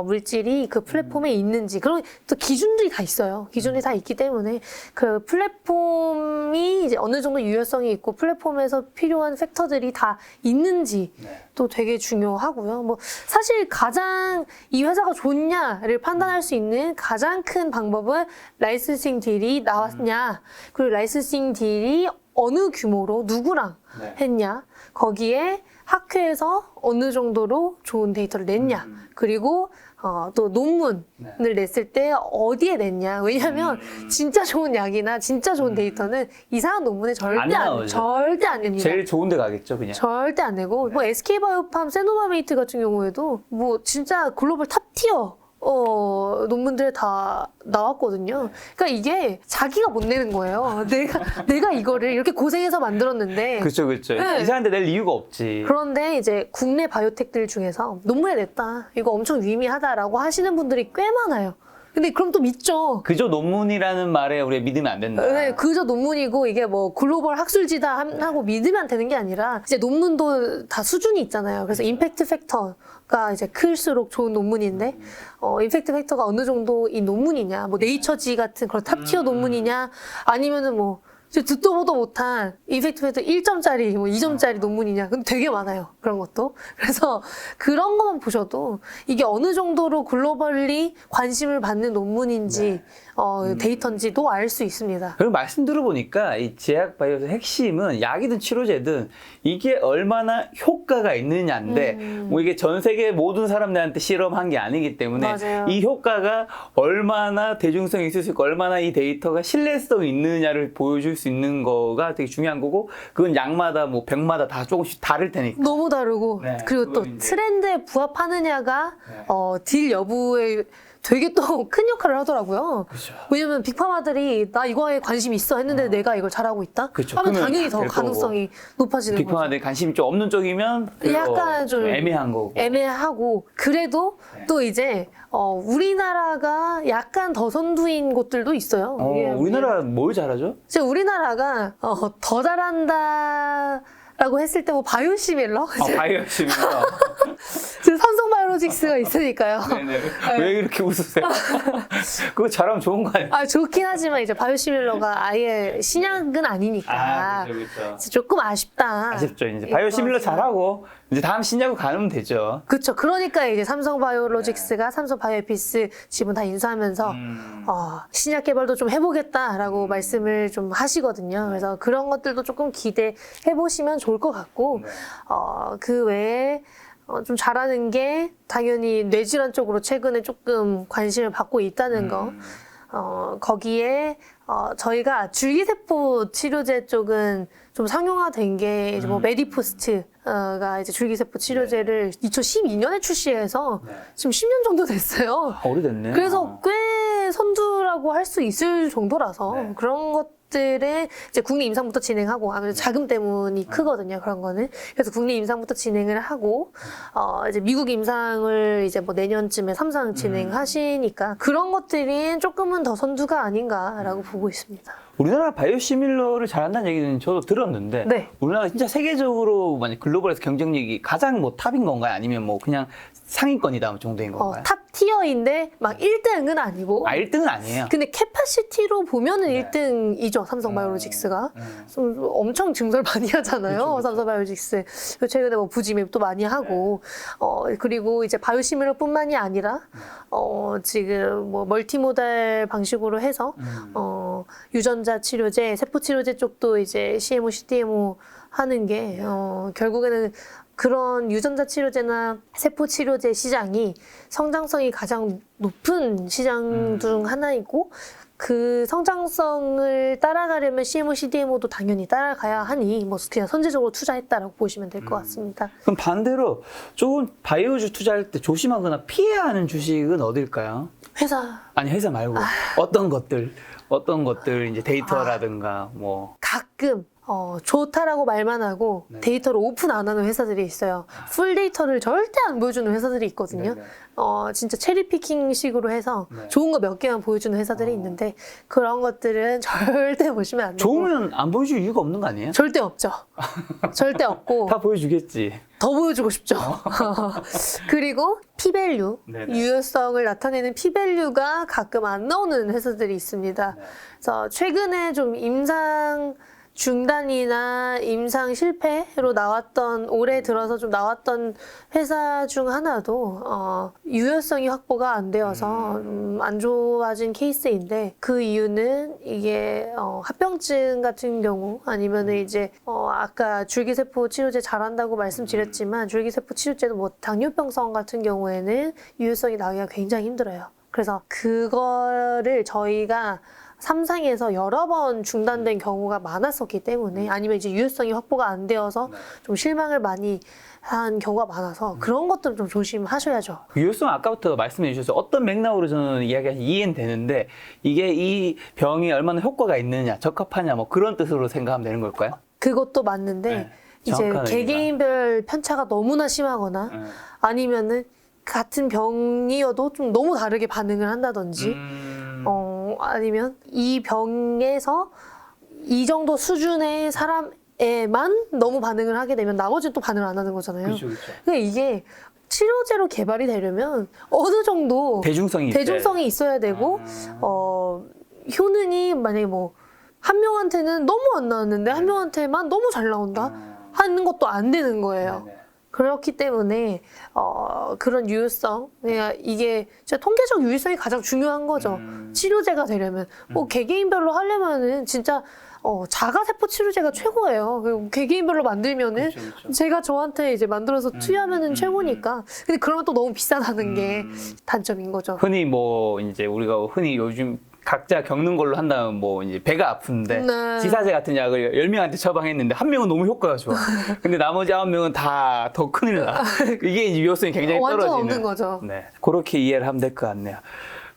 물질이 그 플랫폼에 있는지 그런 또 기준들이 다 있어요. 기준이 다 있기 때문에 그 플랫폼이 이제 어느 정도 유효성이 있고 플랫폼에서 필요한 팩터들이 다 있는지 또 되게 중요하고요. 뭐 사실 가장 이 회사가 좋냐를 판단할 수 있는 가장 큰 방법은 라이선싱 딜이 나왔냐, 그리고 라이선싱 딜이 어느 규모로 누구랑 했냐, 거기에 학회에서 어느 정도로 좋은 데이터를 냈냐, 그리고 또 논문을 냈을 때 어디에 냈냐. 왜냐하면 진짜 좋은 약이나 진짜 좋은 데이터는 이상한 논문에 절대 안 냅니다. 제일 좋은 데 가겠죠, 그냥. 절대 안 내고 뭐 SK바이오팜 세노바메이트 같은 경우에도 뭐 진짜 글로벌 탑티어 논문들에 다 나왔거든요. 그러니까 이게 자기가 못 내는 거예요. 내가 이거를 이렇게 고생해서 만들었는데. 그렇죠. 네. 이상한데 낼 이유가 없지. 그런데 이제 국내 바이오텍들 중에서 논문에 냈다, 이거 엄청 유의미하다라고 하시는 분들이 꽤 많아요. 근데 그럼 또 믿죠. 그저 논문이라는 말에 우리가 믿으면 안 된다. 네, 그저 논문이고 이게 뭐 글로벌 학술지다 하고 믿으면 되는 게 아니라 이제 논문도 다 수준이 있잖아요. 그래서 임팩트 팩터가 이제 클수록 좋은 논문인데 임팩트 팩터가 어느 정도인 논문이냐, 뭐 네이처지 같은 그런 탑티어 논문이냐, 아니면은 뭐 듣도 보도 못한 임팩트 팩터 1점짜리, 뭐 2점짜리 논문이냐. 근데 되게 많아요. 그런 것도. 그래서 그런 것만 보셔도 이게 어느 정도로 글로벌리 관심을 받는 논문인지, 데이터인지도 알 수 있습니다. 그리고 말씀 들어보니까 이 제약 바이오의 핵심은 약이든 치료제든 이게 얼마나 효과가 있느냐인데, 뭐 이게 전 세계 모든 사람들한테 실험한 게 아니기 때문에 맞아요. 이 효과가 얼마나 대중성이 있을 수 있고 얼마나 이 데이터가 신뢰성이 있느냐를 보여줄 수 있는 거가 되게 중요한 거고, 그건 약마다 뭐 병마다 다 조금씩 다를 테니까. 너무 다르고, 네, 그리고 또 그건 이제- 트렌드에 부합하느냐가 딜 여부에 되게 또 큰 역할을 하더라고요. 그렇죠. 왜냐면 빅파마들이 나 이거에 관심 있어 했는데 내가 이걸 잘하고 있다? 그렇죠. 하면 그러면 당연히 더 될 가능성이 높아지는 거죠. 빅파마한테 관심이 좀 없는 쪽이면 약간 좀 애매한 거고. 애매하고, 그래도 또 이제 우리나라가 약간 더 선두인 곳들도 있어요. 이게 우리나라 뭘 잘하죠? 이제 우리나라가 더 잘한다라고 했을 때 뭐 바이오시밀러? 바이오시밀러. 지금 삼성바이오로직스가 있으니까요. 네네. 왜 이렇게 웃으세요? 그거 잘하면 좋은 거 아니에요? 좋긴 하지만 이제 바이오시밀러가 아예 신약은 아니니까 그렇죠. 조금 아쉽다. 아쉽죠. 이제 바이오시밀러 잘하고 이제 다음 신약으로 가면 되죠. 그렇죠. 그러니까 이제 삼성바이오로직스가 삼성바이오에피스 지분 다 인수하면서 신약 개발도 좀 해보겠다라고 말씀을 좀 하시거든요. 그래서 그런 것들도 조금 기대해 보시면 좋을 것 같고, 그 외에 좀 잘하는 게 당연히 뇌질환 쪽으로 최근에 조금 관심을 받고 있다는 거. 거기에 저희가 줄기세포 치료제 쪽은 좀 상용화된 게 이제 뭐 메디포스트가 이제 줄기세포 치료제를 2012년에 출시해서 지금 10년 정도 됐어요. 오래됐네. 그래서 꽤 선두라고 할 수 있을 정도라서 그런 것들에 이제 국내 임상부터 진행하고, 아무래도 자금 때문이 크거든요. 그런 거는. 그래서 국내 임상부터 진행을 하고 이제 미국 임상을 이제 뭐 내년쯤에 3상 진행하시니까 그런 것들이 조금은 더 선두가 아닌가라고 보고 있습니다. 우리나라 바이오시밀러를 잘한다는 얘기는 저도 들었는데, 네. 우리나라가 진짜 세계적으로 만약 글로벌에서 경쟁력이 가장 뭐 탑인 건가요? 아니면 뭐 그냥 상위권이다 정도인 건가요? 탑 티어인데 막 1등은 아니고. 1등은 아니에요. 근데 캐파시티로 보면은 1등이죠. 크죠, 삼성바이오로직스가. 엄청 증설 많이 하잖아요, 그쵸. 삼성바이오로직스. 최근에 뭐 부지맵도 많이 하고, 그리고 이제 바이오시밀러뿐만이 아니라, 지금 뭐 멀티모달 방식으로 해서, 유전자 치료제, 세포 치료제 쪽도 이제 CMO, CDMO 하는 게, 결국에는 그런 유전자 치료제나 세포 치료제 시장이 성장성이 가장 높은 시장 중 하나이고, 그 성장성을 따라가려면 CMO, CDMO도 당연히 따라가야 하니 뭐 그냥 선제적으로 투자했다라고 보시면 될 것 같습니다. 그럼 반대로 조금 바이오주 투자할 때 조심하거나 피해야 하는 주식은 어딜까요? 회사 아니 회사 말고 어떤 것들 이제 데이터라든가 뭐 가끔 좋다라고 말만 하고 네. 데이터를 오픈 안 하는 회사들이 있어요. 풀 데이터를 절대 안 보여주는 회사들이 있거든요. 네네. 진짜 체리 피킹 식으로 해서 네. 좋은 거 몇 개만 보여주는 회사들이 있는데 그런 것들은 절대 보시면 안 되고 좋으면 안 보여줄 이유가 없는 거 아니에요? 절대 없죠. 절대 없고 다 보여주겠지. 더 보여주고 싶죠. 그리고 피밸류, 네네. 유효성을 나타내는 피밸류가 가끔 안 나오는 회사들이 있습니다. 네. 그래서 최근에 좀 임상 중단이나 임상 실패로 나왔던 올해 들어서 좀 나왔던 회사 중 하나도 유효성이 확보가 안 되어서 안 좋아진 케이스인데 그 이유는 이게 합병증 같은 경우 아니면은 이제 아까 줄기세포 치료제 잘한다고 말씀드렸지만 줄기세포 치료제도 뭐 당뇨병성 같은 경우에는 유효성이 나기가 굉장히 힘들어요. 그래서 그거를 저희가 삼상에서 여러 번 중단된 경우가 많았었기 때문에 아니면 이제 유효성이 확보가 안 되어서 좀 실망을 많이 한 경우가 많아서 그런 것들은 좀 조심하셔야죠. 유효성 아까부터 말씀해 주셔서 어떤 맥락으로 저는 이해는 되는데 이게 이 병이 얼마나 효과가 있느냐, 적합하냐 뭐 그런 뜻으로 생각하면 되는 걸까요? 그것도 맞는데 네, 이제 정확한 개개인별 편차가 너무나 심하거나 아니면은 같은 병이어도 좀 너무 다르게 반응을 한다든지 아니면 이 병에서 이 정도 수준의 사람에만 너무 반응을 하게 되면 나머지는 또 반응을 안 하는 거잖아요. 그렇죠. 그러니까 이게 치료제로 개발이 되려면 어느 정도 대중성이 있어야 되고 효능이 만약에 뭐 한 명한테는 너무 안 나왔는데 한 명한테만 너무 잘 나온다 하는 것도 안 되는 거예요. 네네. 그렇기 때문에 그런 유효성, 그러니까 이게 진짜 통계적 유효성이 가장 중요한 거죠. 치료제가 되려면 뭐 개개인별로 하려면은 진짜 자가세포 치료제가 최고예요. 그리고 개개인별로 만들면은 그렇죠. 제가 저한테 이제 만들어서 투여하면은 최고니까. 근데 그러면 또 너무 비싸다는 게 단점인 거죠. 흔히 뭐 이제 우리가 흔히 요즘 각자 겪는 걸로 한다면 뭐 이제 배가 아픈데 네. 지사제 같은 약을 10명한테 처방했는데 한 명은 너무 효과가 좋아. 근데 나머지 9명은 다 더 큰일 나. 이게 이제 유효성이 굉장히 완전 떨어지는. 없는 거죠. 네. 그렇게 이해를 하면 될 것 같네요.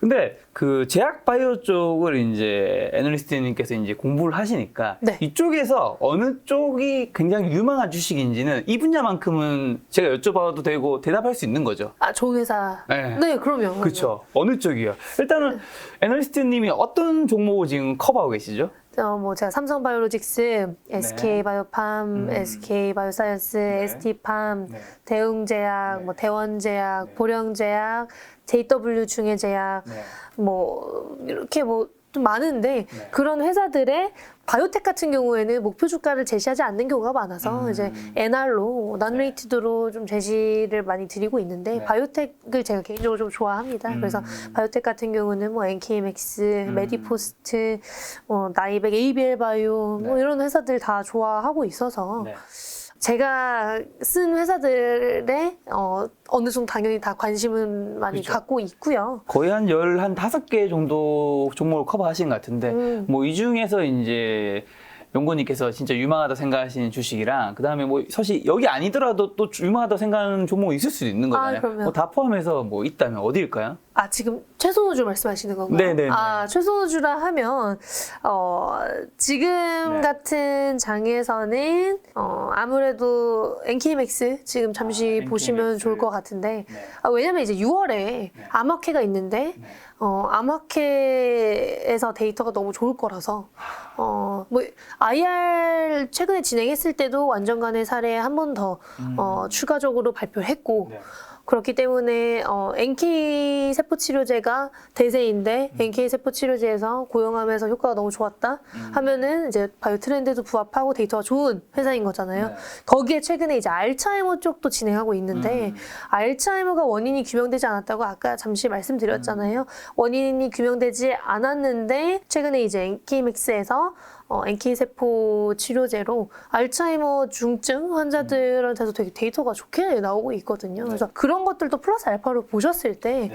근데 그 제약 바이오 쪽을 이제 애널리스트님께서 이제 공부를 하시니까 네. 이쪽에서 어느 쪽이 굉장히 유망한 주식인지는 이 분야만큼은 제가 여쭤봐도 되고 대답할 수 있는 거죠. 좋은 회사. 네. 네, 그럼요. 그렇죠. 어느 쪽이요? 일단은 애널리스트님이 어떤 종목을 지금 커버하고 계시죠? 뭐 제가 삼성바이오로직스, SK바이오팜, SK바이오사이언스, ST팜, 네. 대웅제약, 뭐 대원제약, 보령제약, JW중해제약, 뭐 이렇게 뭐 좀 많은데 그런 회사들의 바이오텍 같은 경우에는 목표 주가를 제시하지 않는 경우가 많아서 이제 NR로 난레이티드로 좀 제시를 많이 드리고 있는데 바이오텍을 제가 개인적으로 좀 좋아합니다. 그래서 바이오텍 같은 경우는 뭐 NK맥스, 메디포스트, 나이백, ABL 바이오 뭐 이런 회사들 다 좋아하고 있어서 제가 쓴 회사들에 어느 정도 당연히 다 관심은 많이 그렇죠. 갖고 있고요. 거의 한 15개 정도 종목을 커버하신 것 같은데 뭐 이 중에서 이제 연구원님께서 진짜 유망하다 생각하시는 주식이랑 그다음에 뭐 사실 여기 아니더라도 또 유망하다 생각하는 종목이 있을 수도 있는 거잖아요. 그럼요. 뭐 다 포함해서 뭐 있다면 어디일까요? 지금 최소노주 말씀하시는 건가요? 네네네. 최소노주라 하면 지금 같은 장에서는 아무래도 NK맥스 지금 잠시 보시면 NK맥스. 좋을 것 같은데 왜냐면 이제 6월에 암흑회가 있는데 암흑회에서 데이터가 너무 좋을 거라서 뭐 IR 최근에 진행했을 때도 완전간의 사례 한 번 더 추가적으로 발표했고 그렇기 때문에 NK 세포 치료제가 대세인데 NK 세포 치료제에서 고용하면서 효과가 너무 좋았다 하면은 이제 바이오 트렌드도 부합하고 데이터가 좋은 회사인 거잖아요. 네. 거기에 최근에 이제 알츠하이머 쪽도 진행하고 있는데 알츠하이머가 원인이 규명되지 않았다고 아까 잠시 말씀드렸잖아요. 원인이 규명되지 않았는데 최근에 이제 NK맥스에서 NK 세포 치료제로 알츠하이머 중증 환자들한테도 되게 데이터가 좋게 나오고 있거든요. 그래서 그런 것들도 플러스 알파로 보셨을 때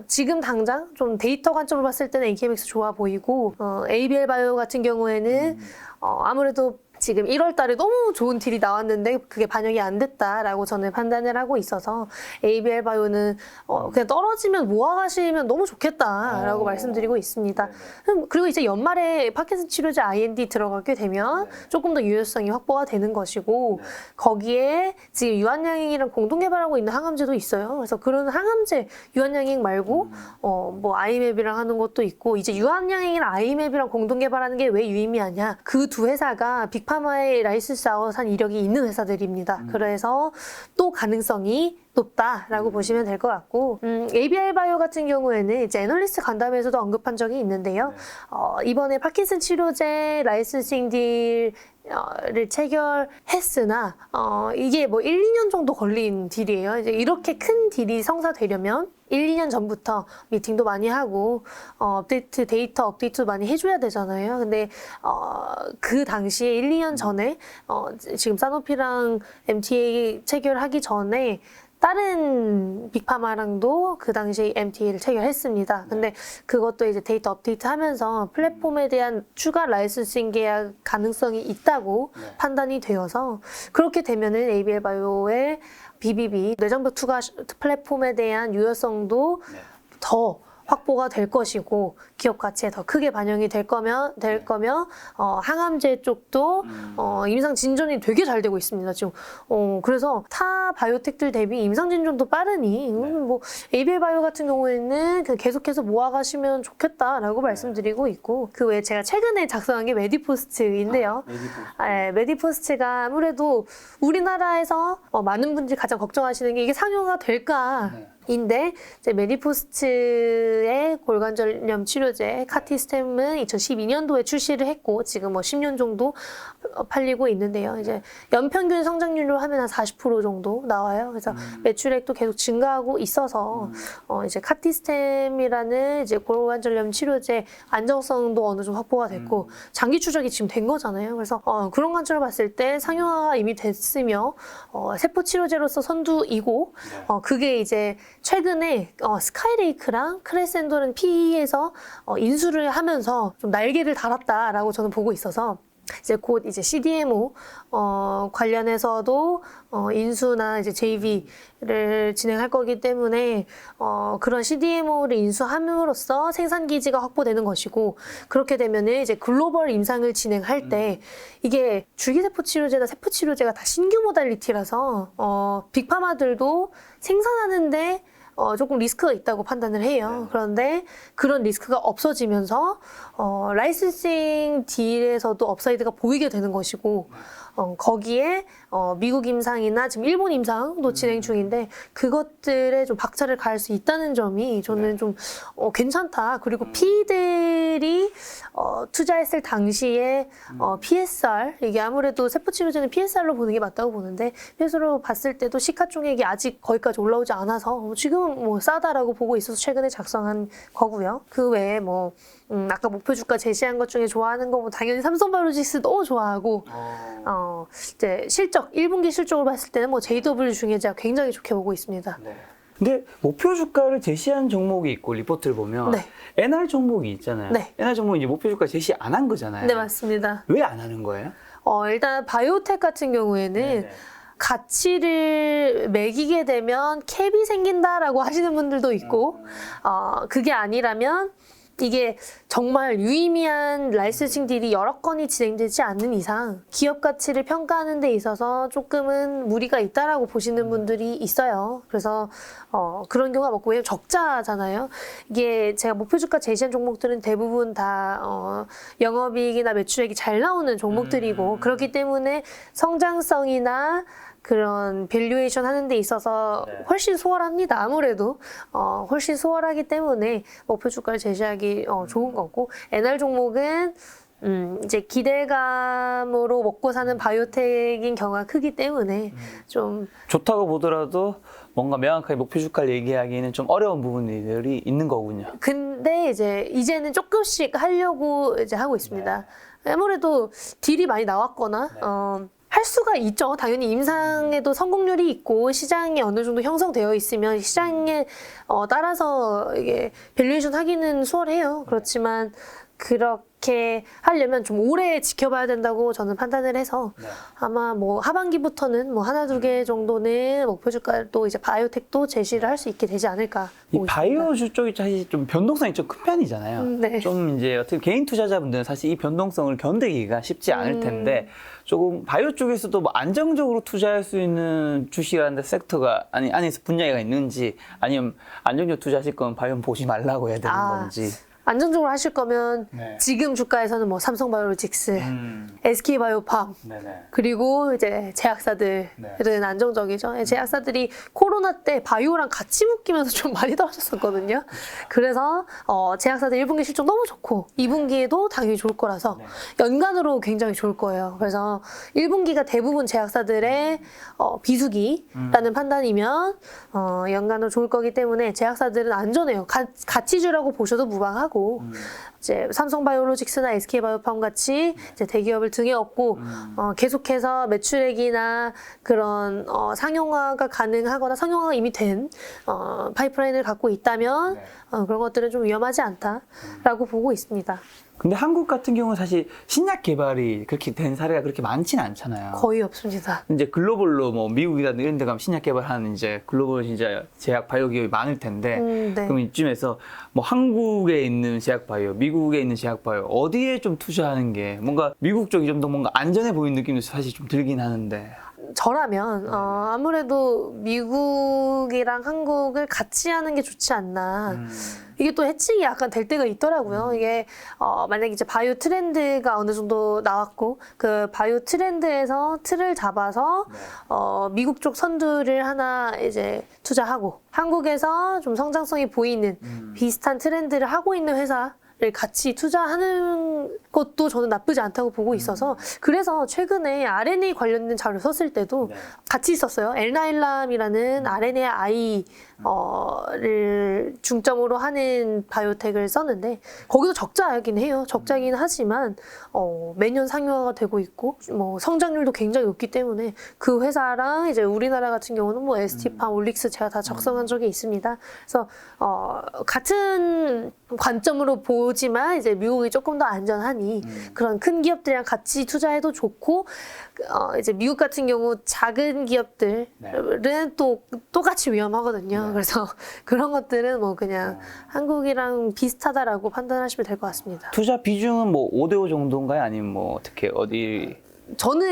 지금 당장 좀 데이터 관점으로 봤을 때는 NK맥스 좋아 보이고 ABL 바이오 같은 경우에는 아무래도 지금 1월 달에 너무 좋은 딜이 나왔는데 그게 반영이 안 됐다라고 저는 판단을 하고 있어서 ABL 바이오는 그냥 떨어지면 모아가시면 너무 좋겠다라고 말씀드리고 있습니다. 그리고 이제 연말에 파킨슨 치료제 IND 들어가게 되면 조금 더 유효성이 확보가 되는 것이고 거기에 지금 유한양행이랑 공동 개발하고 있는 항암제도 있어요. 그래서 그런 항암제 유한양행 말고 뭐 아이맵이랑 하는 것도 있고 이제 유한양행이랑 아이맵이랑 공동 개발하는 게 왜 유의미하냐? 그 두 회사가 빅파마의 라이센스 아웃한 이력이 있는 회사들입니다. 그래서 또 가능성이 높다라고 보시면 될 것 같고 ABR 바이오 같은 경우에는 이제 애널리스트 간담회에서도 언급한 적이 있는데요. 이번에 파킨슨 치료제 라이센싱 딜을 체결했으나 이게 뭐 1, 2년 정도 걸린 딜이에요. 이제 이렇게 큰 딜이 성사되려면 1, 2년 전부터 미팅도 많이 하고 데이터 업데이트도 많이 해줘야 되잖아요. 근데 그 당시에 1, 2년 전에 지금 사노피랑 MTA 체결하기 전에 다른 빅파마랑도 그 당시 MTA를 체결했습니다. 근데 그것도 이제 데이터 업데이트 하면서 플랫폼에 대한 추가 라이선싱 계약 가능성이 있다고 판단이 되어서 그렇게 되면은 ABL 바이오의 BBB 뇌장벽 투과 플랫폼에 대한 유효성도 더 확보가 될 것이고 기업 가치에 더 크게 반영이 될 거며 항암제 쪽도 임상 진전이 되게 잘 되고 있습니다. 지금 그래서 타 바이오텍들 대비 임상 진전도 빠르니 뭐 ABL 바이오 같은 경우에는 계속해서 모아가시면 좋겠다라고 말씀드리고 있고 그 외에 제가 최근에 작성한 게 메디포스트인데요. 메디포스트가 아무래도 우리나라에서 많은 분들이 가장 걱정하시는 게 이게 상용화 될까? 인데 이제 메디포스트의 골관절염 치료제 카티스템은 2012년도에 출시를 했고 지금 뭐 10년 정도 팔리고 있는데요. 이제 연평균 성장률로 하면 한 40% 정도 나와요. 그래서 매출액도 계속 증가하고 있어서 이제 카티스템이라는 이제 골관절염 치료제 안정성도 어느 정도 확보가 됐고 장기 추적이 지금 된 거잖아요. 그래서 그런 관점으로 봤을 때 상용화가 이미 됐으며 세포 치료제로서 선두이고 그게 이제 최근에 스카이레이크랑 크레센도는 PE에서 인수를 하면서 좀 날개를 달았다라고 저는 보고 있어서 이제 곧 이제 CDMO 관련해서도 인수나 이제 JV를 진행할 거기 때문에 그런 CDMO를 인수함으로써 생산 기지가 확보되는 것이고 그렇게 되면은 이제 글로벌 임상을 진행할 때 이게 줄기세포 치료제나 세포 치료제가 다 신규 모달리티라서 빅파마들도 생산하는데 조금 리스크가 있다고 판단을 해요. 그런데 그런 리스크가 없어지면서 라이센싱 딜에서도 업사이드가 보이게 되는 것이고 거기에 미국 임상이나 지금 일본 임상도 진행 중인데 그것들에 좀 박차를 가할 수 있다는 점이 저는 좀 괜찮다. 그리고 P들이 투자했을 당시에 PSR 이게 아무래도 세포치료제는 PSR로 보는 게 맞다고 보는데 PSR로 봤을 때도 시가총액이 아직 거기까지 올라오지 않아서 지금은 뭐 싸다라고 보고 있어서 최근에 작성한 거고요. 그 외에 뭐 아까 목표 주가 제시한 것 중에 좋아하는 거 뭐 당연히 삼성바이오로직스 너무 좋아하고 이제 실적 1분기 실적으로 봤을 때는 뭐 JW 중에 제가 굉장히 좋게 보고 있습니다. 근데 목표 주가를 제시한 종목이 있고 리포트를 보면 NR 종목이 있잖아요. NR 종목이 이제 목표 주가 제시 안 한 거잖아요. 네, 맞습니다. 왜 안 하는 거예요? 일단 바이오텍 같은 경우에는 가치를 매기게 되면 캡이 생긴다라고 하시는 분들도 있고 그게 아니라면 이게 정말 유의미한 라이센싱 딜이 여러 건이 진행되지 않는 이상 기업 가치를 평가하는 데 있어서 조금은 무리가 있다라고 보시는 분들이 있어요. 그래서 그런 경우가 많고 왜냐면 적자잖아요. 이게 제가 목표 주가 제시한 종목들은 대부분 다 영업이익이나 매출액이 잘 나오는 종목들이고 그렇기 때문에 성장성이나 그런 밸류에이션 하는 데 있어서 네. 훨씬 수월합니다. 아무래도 훨씬 수월하기 때문에 목표 주가를 제시하기 좋은 거고, NR 종목은 이제 기대감으로 먹고 사는 바이오텍인 경우가 크기 때문에 좀 좋다고 보더라도 뭔가 명확하게 목표 주가를 얘기하기는 좀 어려운 부분들이 있는 거군요. 근데 이제는 조금씩 하려고 이제 하고 있습니다. 아무래도 딜이 많이 나왔거나 할 수가 있죠. 당연히 임상에도 성공률이 있고 시장이 어느 정도 형성되어 있으면 시장에 따라서 이게 밸류에이션 하기는 수월해요. 그렇지만 그렇게 하려면 좀 오래 지켜봐야 된다고 저는 판단을 해서 아마 뭐 하반기부터는 뭐 하나 두 개 정도는 목표 주가도 이제 바이오텍도 제시를 할 수 있게 되지 않을까. 이 보고 있습니다. 바이오주 쪽이 사실 좀 변동성이 좀 큰 편이잖아요. 네. 좀 이제 어떻게 개인 투자자분들은 사실 이 변동성을 견디기가 쉽지 않을 텐데 조금 바이오 쪽에서도 뭐 안정적으로 투자할 수 있는 주식이라는 섹터가 안에서 분야가 있는지 아니면 안정적으로 투자하실 거면 바이오 보지 말라고 해야 되는 건지. 안정적으로 하실 거면 네. 지금 주가에서는 뭐 삼성바이오로직스, SK바이오팜 네네. 그리고 이제 제약사들은 네. 안정적이죠. 제약사들이 코로나 때 바이오랑 같이 묶이면서 좀 많이 떨어졌었거든요. 그래서 제약사들 1분기 실적 너무 좋고 2분기에도 당연히 좋을 거라서 연간으로 굉장히 좋을 거예요. 그래서 1분기가 대부분 제약사들의 비수기라는 판단이면 연간으로 좋을 거기 때문에 제약사들은 안전해요. 가치주라고 보셔도 무방하고 이제 삼성바이오로직스나 SK바이오팜 같이 이제 대기업을 등에 업고 계속해서 매출액이나 그런 상용화가 가능하거나 상용화가 이미 된 파이프라인을 갖고 있다면 그런 것들은 좀 위험하지 않다라고 보고 있습니다. 근데 한국 같은 경우는 사실 신약 개발이 그렇게 된 사례가 그렇게 많지는 않잖아요. 거의 없습니다. 이제 글로벌로 뭐 미국이라든지 이런 데 가면 신약 개발하는 이제 글로벌 진짜 제약 바이오 기업이 많을 텐데 네. 그럼 이쯤에서 뭐 한국에 있는 제약 바이오, 미국에 있는 제약 바이오 어디에 좀 투자하는 게 뭔가 미국 쪽이 좀 더 뭔가 안전해 보이는 느낌도 사실 좀 들긴 하는데. 저라면 아무래도 미국이랑 한국을 같이 하는 게 좋지 않나. 이게 또 해칭이 약간 될 때가 있더라고요. 이게 만약에 이제 바이오 트렌드가 어느 정도 나왔고 그 바이오 트렌드에서 틀을 잡아서 미국 쪽 선두를 하나 이제 투자하고 한국에서 좀 성장성이 보이는 비슷한 트렌드를 하고 있는 회사 를 같이 투자하는 것도 저는 나쁘지 않다고 보고 있어서 그래서 최근에 RNA 관련된 자료 썼을 때도 같이 있었어요. 엘나일람이라는 RNAi 를 중점으로 하는 바이오텍을 썼는데 거기도 적자이긴 해요. 적자이긴 하지만 매년 상용화가 되고 있고 뭐 성장률도 굉장히 높기 때문에 그 회사랑 이제 우리나라 같은 경우는 뭐 ST팜, 올릭스 제가 다 작성한 적이 있습니다. 그래서 같은 관점으로 보지만 이제 미국이 조금 더 안전하니 그런 큰 기업들이랑 같이 투자해도 좋고 이제 미국 같은 경우 작은 기업들은 또 똑같이 위험하거든요. 그래서 그런 것들은 뭐 그냥 한국이랑 비슷하다라고 판단하시면 될 것 같습니다. 투자 비중은 뭐 5대5 정도인가요? 아니면 뭐 어떻게 어디?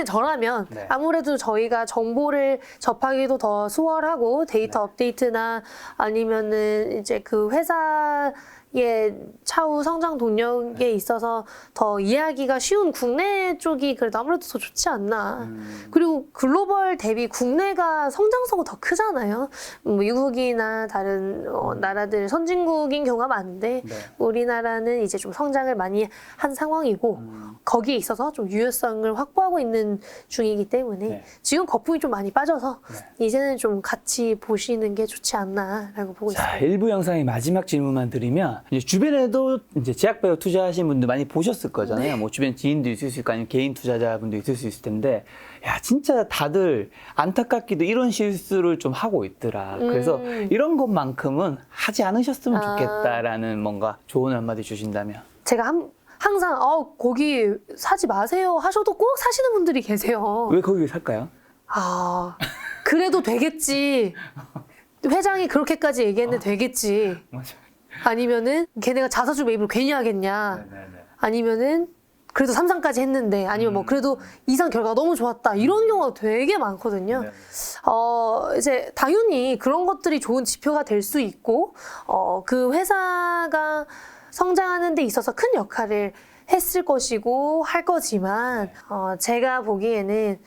저라면 아무래도 저희가 정보를 접하기도 더 수월하고 데이터 업데이트나 아니면은 이제 그 회사의 차후 성장 동력에 있어서 더 이해하기가 쉬운 국내 쪽이 그래도 아무래도 더 좋지 않나. 그리고 글로벌 대비 국내가 성장성은 더 크잖아요. 뭐 미국이나 다른 나라들 선진국인 경우가 많은데 우리나라는 이제 좀 성장을 많이 한 상황이고 거기에 있어서 좀 유효성을 확보하고 있는 중이기 때문에 지금 거품이 좀 많이 빠져서 이제는 좀 같이 보시는 게 좋지 않나라고 보고 있습니다. 자, 일부 영상의 마지막 질문만 드리면 이제 주변에도 이제 제약바이오 투자하신 분들 많이 보셨을 거잖아요. 뭐 주변 지인도 있을 수 있고 아니면 개인 투자자분도 있을 수 있을 텐데 야 진짜 다들 안타깝게도 이런 실수를 좀 하고 있더라. 그래서 이런 것만큼은 하지 않으셨으면 좋겠다라는 뭔가 조언을 한마디 주신다면. 제가 항상 거기 사지 마세요 하셔도 꼭 사시는 분들이 계세요. 왜 거기 살까요? 그래도 되겠지. 회장이 그렇게까지 얘기했는데 되겠지. 맞아. 아니면은 걔네가 자사주 매입을 괜히 하겠냐. 아니면은 그래도 3상까지 했는데 아니면 뭐 그래도 이상 결과가 너무 좋았다. 이런 경우가 되게 많거든요. 이제 당연히 그런 것들이 좋은 지표가 될 수 있고 그 회사가 성장하는 데 있어서 큰 역할을 했을 것이고 할 거지만 제가 보기에는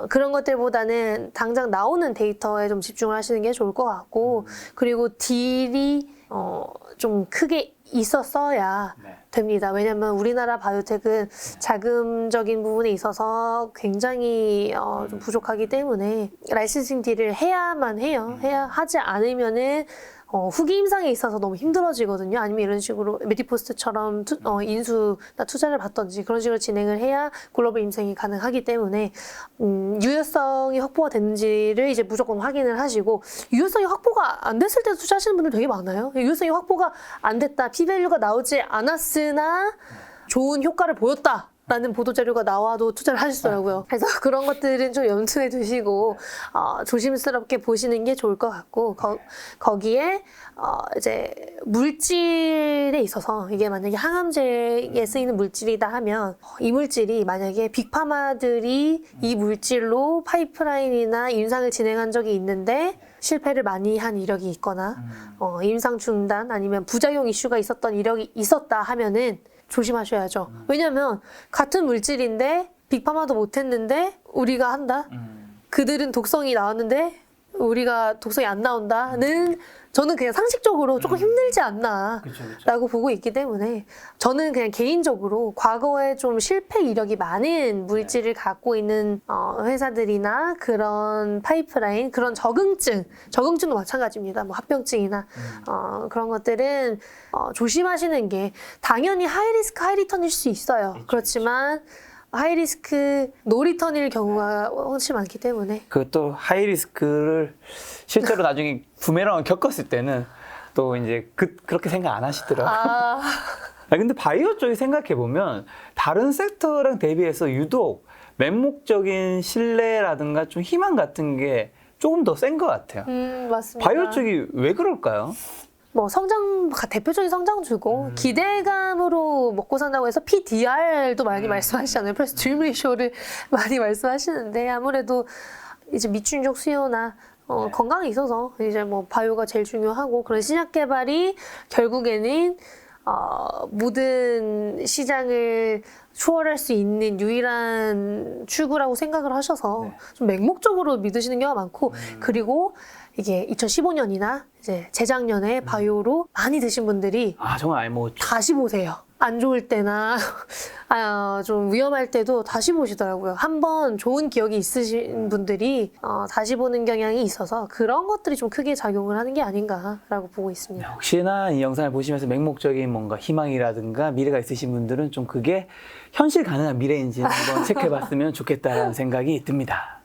그런 것들보다는 당장 나오는 데이터에 좀 집중을 하시는 게 좋을 것 같고 그리고 딜이 좀 크게 있었어야 됩니다. 왜냐하면 우리나라 바이오텍은 자금적인 부분에 있어서 굉장히 좀 부족하기 때문에 라이센싱 딜을 해야만 해요. 하지 않으면은 후기 임상에 있어서 너무 힘들어지거든요. 아니면 이런 식으로 메디포스트처럼 인수나 투자를 받던지 그런 식으로 진행을 해야 글로벌 임상이 가능하기 때문에 유효성이 확보가 됐는지를 이제 무조건 확인을 하시고 유효성이 확보가 안 됐을 때도 투자하시는 분들 되게 많아요. 유효성이 확보가 안 됐다, P-밸류가 나오지 않았으나 좋은 효과를 보였다. 라는 보도자료가 나와도 투자를 하시더라고요. 그래서 그런 것들은 좀 염두에 두시고 조심스럽게 보시는 게 좋을 것 같고 거기에 이제 물질에 있어서 이게 만약에 항암제에 쓰이는 물질이다 하면 이 물질이 만약에 빅파마들이 이 물질로 파이프라인이나 임상을 진행한 적이 있는데 실패를 많이 한 이력이 있거나 임상 중단 아니면 부작용 이슈가 있었던 이력이 있었다 하면은 조심하셔야죠. 왜냐면 같은 물질인데 빅파마도 못했는데 우리가 한다? 그들은 독성이 나왔는데 우리가 독성이 안 나온다는 저는 그냥 상식적으로 조금 힘들지 않나 라고 보고 있기 때문에 저는 그냥 개인적으로 과거에 좀 실패 이력이 많은 물질을 갖고 있는 회사들이나 그런 파이프라인, 그런 적응증도 마찬가지입니다. 뭐 합병증이나 그런 것들은 조심하시는 게 당연히 하이리스크 하이리턴일 수 있어요. 그렇지만 하이리스크 노리턴일 경우가 훨씬 많기 때문에 그것도 하이리스크를 실제로 나중에 부메랑을 겪었을 때는 또 이제 그렇게 생각 안 하시더라고요. 근데 바이오 쪽에 생각해보면 다른 섹터랑 대비해서 유독 맹목적인 신뢰라든가 좀 희망 같은 게 조금 더 센 것 같아요. 맞습니다. 바이오 쪽이 왜 그럴까요? 뭐 대표적인 성장주고 기대감으로 먹고 산다고 해서 PDR도 많이 말씀하시잖아요. 프레스 드림 레이쇼를 많이 말씀하시는데 아무래도 이제 미충족 수요나 건강에 있어서 이제 뭐 바이오가 제일 중요하고 그런 신약 개발이 결국에는 모든 시장을 추월할 수 있는 유일한 출구라고 생각을 하셔서 좀 맹목적으로 믿으시는 경우가 많고 그리고 이게 2015년이나 이제 재작년에 바이오로 많이 드신 분들이 정말 아예 뭐 다시 보세요. 안 좋을 때나 좀 위험할 때도 다시 보시더라고요. 한번 좋은 기억이 있으신 분들이 다시 보는 경향이 있어서 그런 것들이 좀 크게 작용을 하는 게 아닌가라고 보고 있습니다. 혹시나 이 영상을 보시면서 맹목적인 뭔가 희망이라든가 미래가 있으신 분들은 좀 그게 현실 가능한 미래인지 한번 체크해봤으면 좋겠다는 생각이 듭니다.